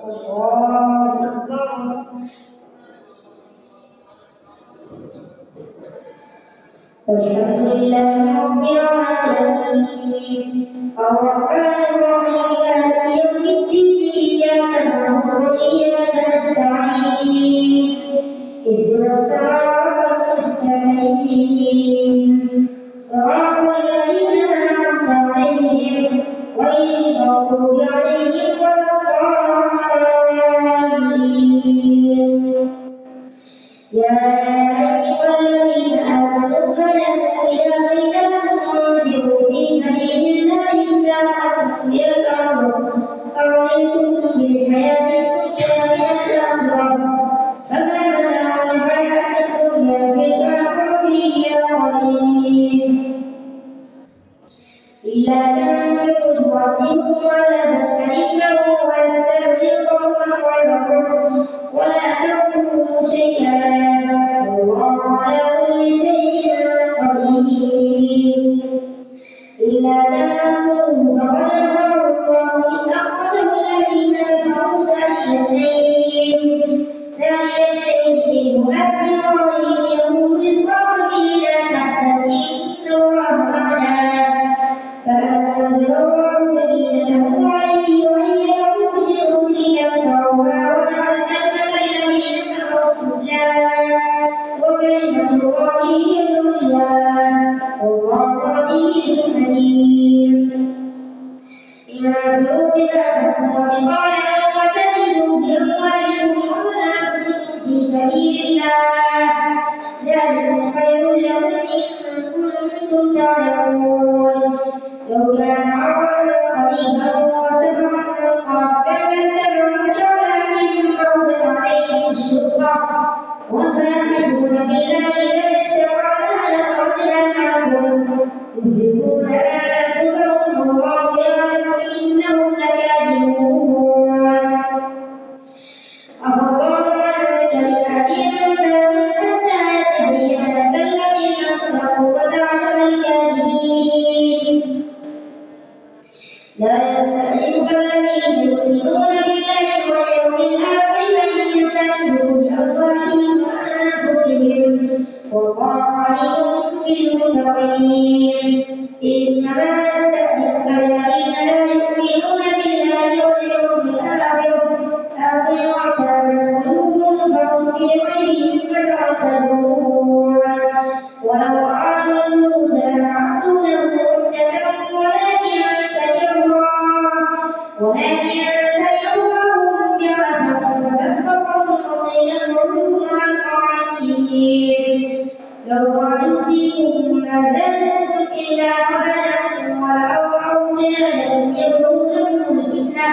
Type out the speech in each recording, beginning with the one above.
الله أكبر. الحمد لله رب العالمين الرحمن الرحيم مالك يوم الدين إياك نعبد وإياك نستعين اهدنا الصراط المستقيم صراط الذين أنعمت عليهم غير المغضوب عليهم ولا الضالين. يا أيها الذين آمنوا هل لكم إذا قيل لكم انفروا في سبيل الله اتخذتم بالأرض أرضيتم بالحياة الدنيا من الآخرة فما متاع الحياة الدنيا في الآخرة إلا قليل إلا تنفروا يعذبكم عذابا أليما ويستبدل قوما غيركم ولا تضروا شيئا والله على كل شيء قدير. إلا تنصروه فقد نصره الله إذ أخرجه الذين كفروا ثاني اثنين إذ هما في الغار يقول لصاحبه لا تحزن إن الله معنا فأنزل الله سكينته عليه وأيده بجنود لم تروها وجعل كلمة الذين كفروا السفلى وكلمة الله هي العليا والله عزيز حكيم. انفروا خلافكم وثقالا وجاهدوا بأموالكم وأنفسكم في سبيل الله ذلكم خير لكم إن كنتم تعلمون. لو كان عرضا قريبا وسفرا قاصدا لاتبعوك ولكن بعدت عليهم الشقة وسيحلفون بالله لو استطعنا لخرجنا معكم يهلكون أنفسهم والله يعلم إنهم لكاذبون. عفى الله عنك لما أذنت حتى يتبين لك الذين صدقوا وتعلم الكاذبين. لا يستأذنك الذين يؤمنون بالله واليوم الآخر أن يجاهدوا بأموالهم وأنفسهم والله عليم بالمتقين. إنما يستأذنك الذين لا يؤمنون بالله واليوم الآخر وارتابت قلوبهم فهم في ريبهم يترددون. ولو أرادوا الخروج لأعدوا له عدة ولكن تيمموا بعثهم فسبقهم وقيل ارجعوا مع القاعدين. لو خرجوا فيكم ما زادوكم إلا خبالا ولأوعوا خلالكم يبغونكم الفتنة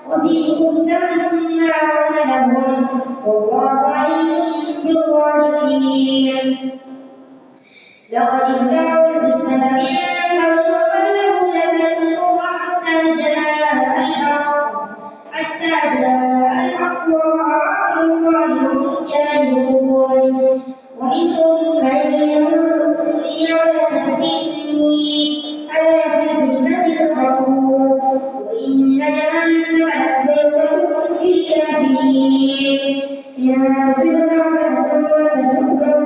وفيكم سماعون لهم والله عليم بالظالمين. لقد ادعوا الفتنة من قبل وبلغوا لك الأمور حتى جاء الحق وأمر الله وهم كارهون. ومنهم من يمشي على الفتنة سقطوا وإن جهنم لمحيطة بالكافرين. إن تصبك حسنة تسؤهم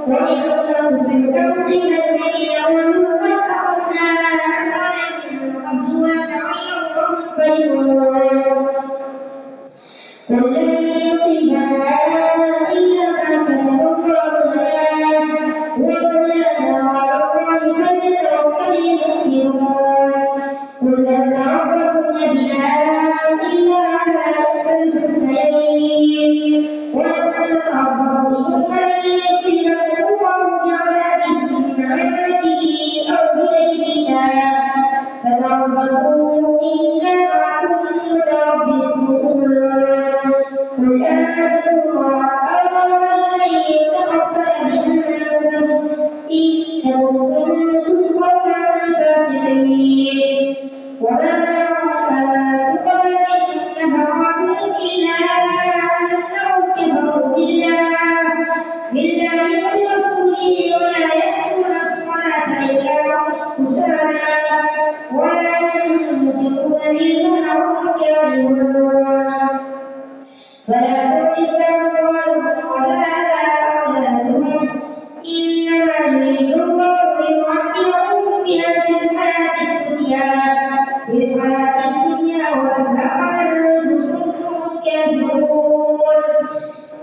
وإن تصبك مصيبة يقولوا قد أخذنا أموالكم من قبل وتولوا وهم فرحون. قل لن يصيبنا إلا ما كتب الله لنا ومولانا وعلى الله فليتوكل المؤمنون. قل لن تربصن بنا إلا إحدى الحسنيين ولو نتربص بكم أن يصيبكم الله بعذاب من عنده أو بأيدينا فتربصوا إنا معكم متربصون. قل آمنوا الله أن يتقبل منكم إنه كنتم قوما فاسقين. وما تقبل منهم نفقاتهم إلا أنهم كفروا بالله وبرسوله ولا يأتون الصلاة إلا وهم كسالى ولا ينفقون إلا وهم كارهون. فلا تعجبك أموالهم ولا أولادهم إنما يريد الله ليعذبهم بها في الحياة الدنيا وتزهق أنفسهم وهم كافرون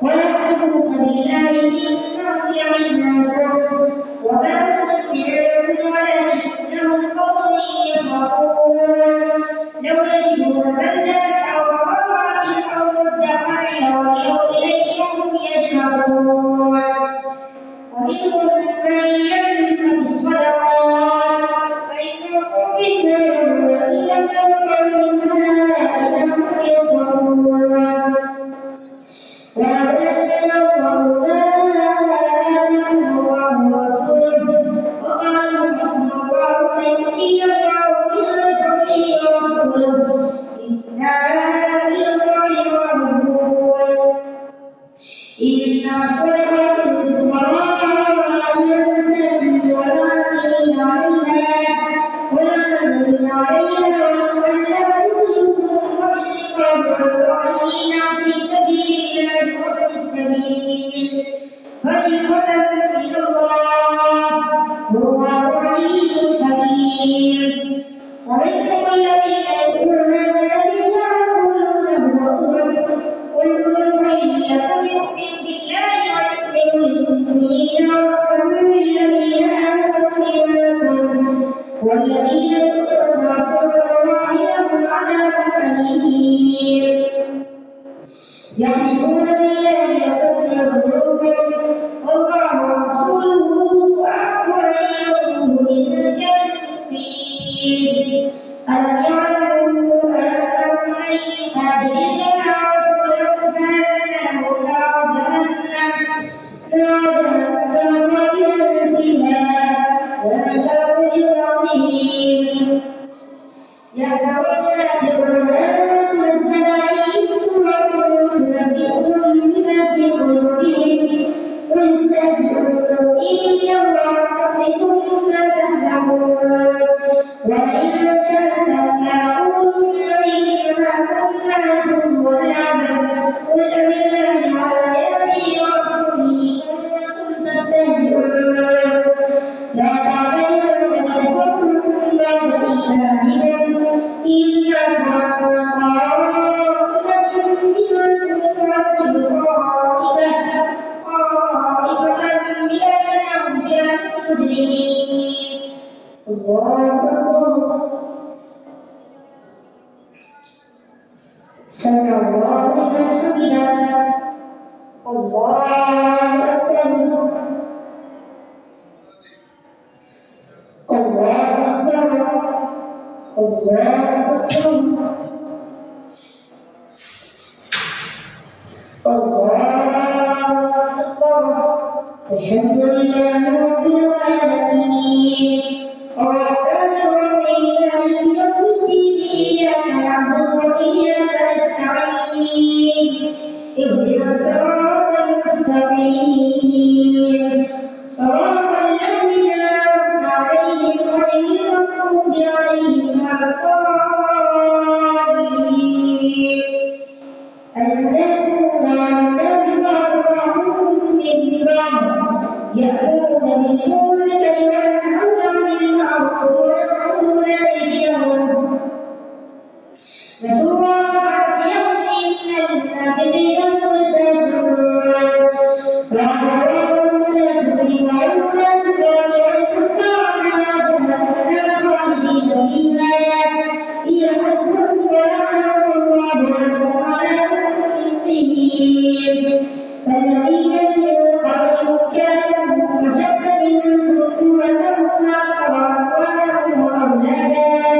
ويحلفون بالله إنهم لمنكم وما هم منكم ولكنهم قوم يفرقون لو يجدون ملجأ أو مغارات أو مدخلا لولوا إليه وهم يجمعون ومنهم من يملك الصدقات فإن يعطوا منها وإن لم يعطوا منها إذا هم يسمعون إن الصدقات للفقراء والمساكين والعاملين عليها والمؤلفة قلوبهم وفي الرقاب والغارمين في سبيل الله وابن السبيل فريضة من الله والله عليم حكيم ومنهم الذين يقولون الذين يقولون هو قل خير لكم يؤمن بالله ويؤمن للمؤمنين ورحمة للذين آمنوا منكم والذين يؤمنون وصدقوا لهم عذاب أليم يحلفون بالله لكم يرضوكم والله ورسوله أحق أن يرضوه إن كانوا مؤمنين ألم يعلموا أنه من يحادد الله ورسوله فأن له نار جهنم خالدا فيها ذلك الخزي العظيم يحذر المنافقون أن تنزل عليهم سورة تنبئهم بما في قلوبهم قل استهزئوا إن الله مخرج ما تحذرون ولئن شركم لأقولن إنما كنا نخوض ونلعب قل بالله وآياته ورسوله كنتم تستهزئون لا تعتذروا قد كفرتم بعد إيمانكم إن نعفو عن طائفة منكم نعذب طائفة بأنهم كانوا مجرمين الله أكبر سمع الله لمن حمده الله أكبر الله أكبر الله أكبر الله أكبر الحمد لله رب العالمين الرحمن الرحيم مالك يوم الدين إياك نعبد وإياك نستعين اهدنا الصراط المستقيم صراط الذين أنعمت عليهم غير المغضوب عليهم ولا الضالين المنافقون بعضهم من بعض يأمرون بالمنكر وينهون عن المعروف ويقبضون أيديهم نسوا الله فنسيهم إن المنافقين هم الفاسقون وأمرهم لا تبلغوا الكفار والكفار جهنم خالدين فيها هي حسبهم ولعنهم الله ولهم عذاب مقيم فالذين من قبلهم كانوا أشد منهم قوة وأكثر أموالا وأولادا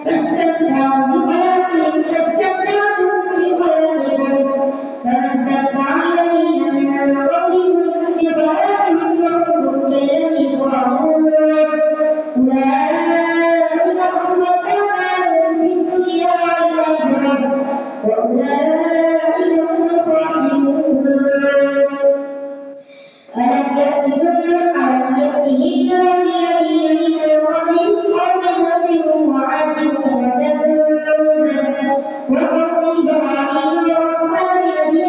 فاستمتعوا بخلاقهم فاستمتعتم بخلاقكم كما استمتع الذين من قبلكم بخلاقهم وخذوا كالذي فرعون أولئك حبطت أعمالهم في الدنيا والآخرة وأولئك هم الخاسرون ألم يأتهم الذين من قبلهم قوم نوح وعاد وثمود وقوم إبراهيم وأصحاب المدينة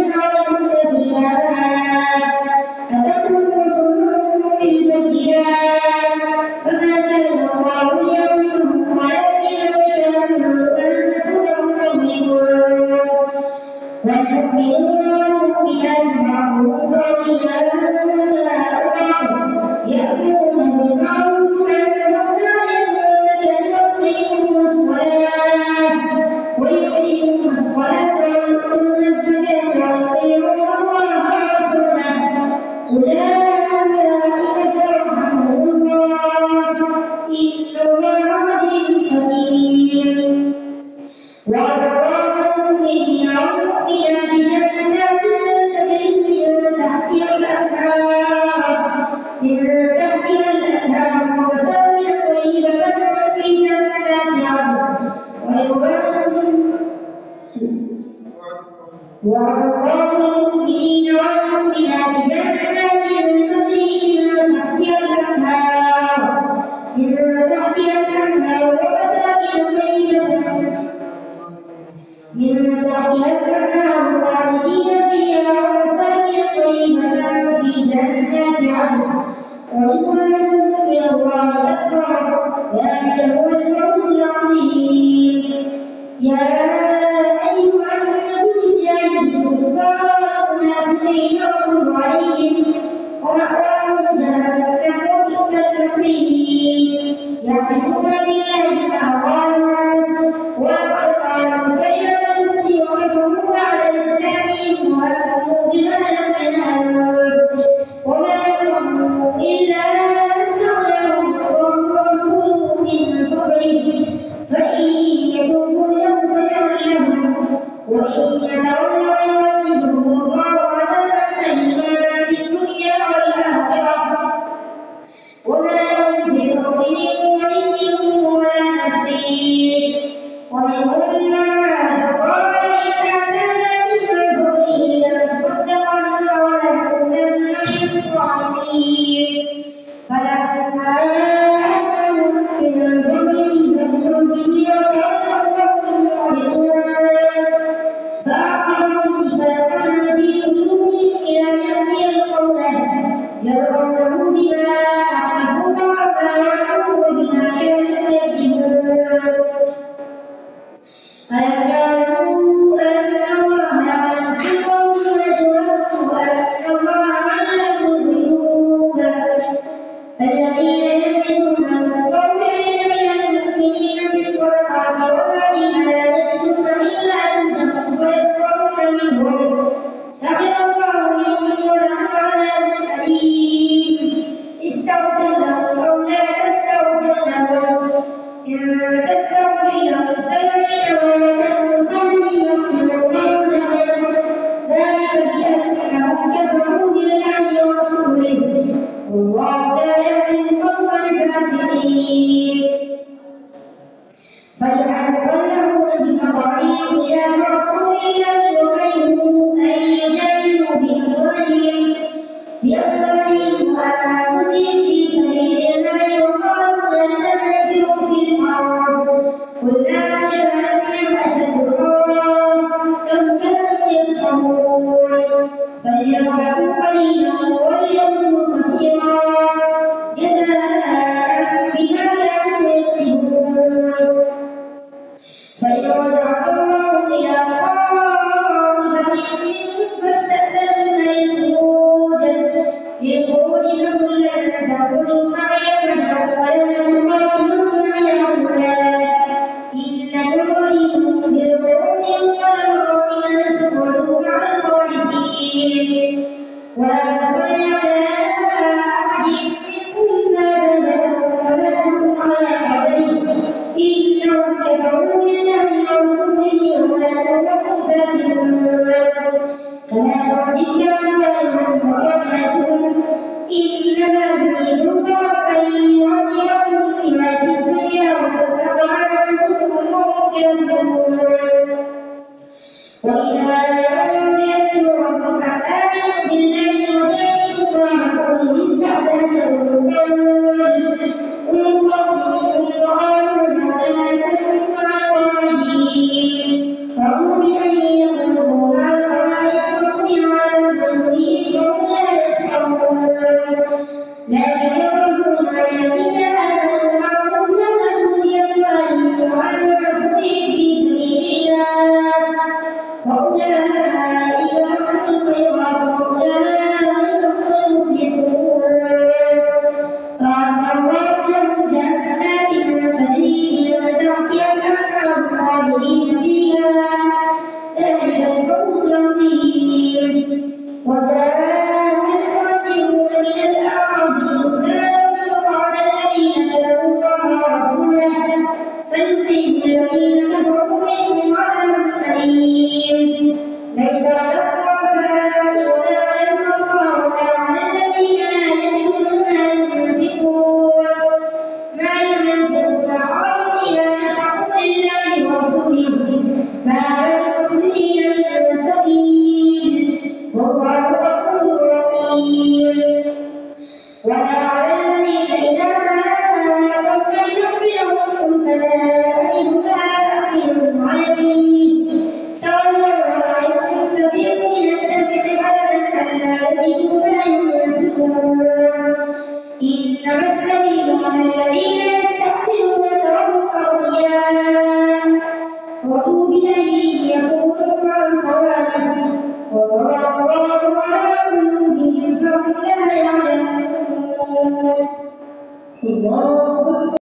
والمؤمنات بعضهم أولياء بعض يأمرون بالمعروف ويقيمون الصلاة ويؤتون الزكاة ويطيعون الله ورسوله أولئك سيرحمهم الله إن الله عزيز حكيم. وعد الله المؤمنين والمؤمنات جنات تجري من تحتها الأنهار ومساكن طيبة في جنات عدن وعد الله المؤمنين والمؤمنات جنات تجري من تحتها الأنهار ومساكن طيبة من تحتها الأنهار خالدين فيها ومساكن طيبة في جنات عدن ورضوان من الله أكبر ذلك هو الفوز العظيم. يا أيها النبي جاهد الكفار والمنافقين واغلظ عليهم ومأواهم جهنم وبئس المصير. يحلفون بالله ما قالوا ولقد قالوا كلمة الكفر وكفروا بعد إسلامهم وهموا بما لم ينالوا وما نفعوا إلا أن أغناهم الله ورسوله من فضله فإن يتوبوا يغفر لهم وإن يتولوا يعذبهم الله عذابا أليما في الدنيا والآخرة وما لهم في الأرض من ولي ولا نصير. ومنهم من عاهد الله إن آتانا من فضله لنصدقن ولنكونن من الصالحين فلما آتاهم من فضله بخلوا به وكانوا قوما معرضين فأعرض الذين يستأخرون ربهم أغنياء رضوا بالذي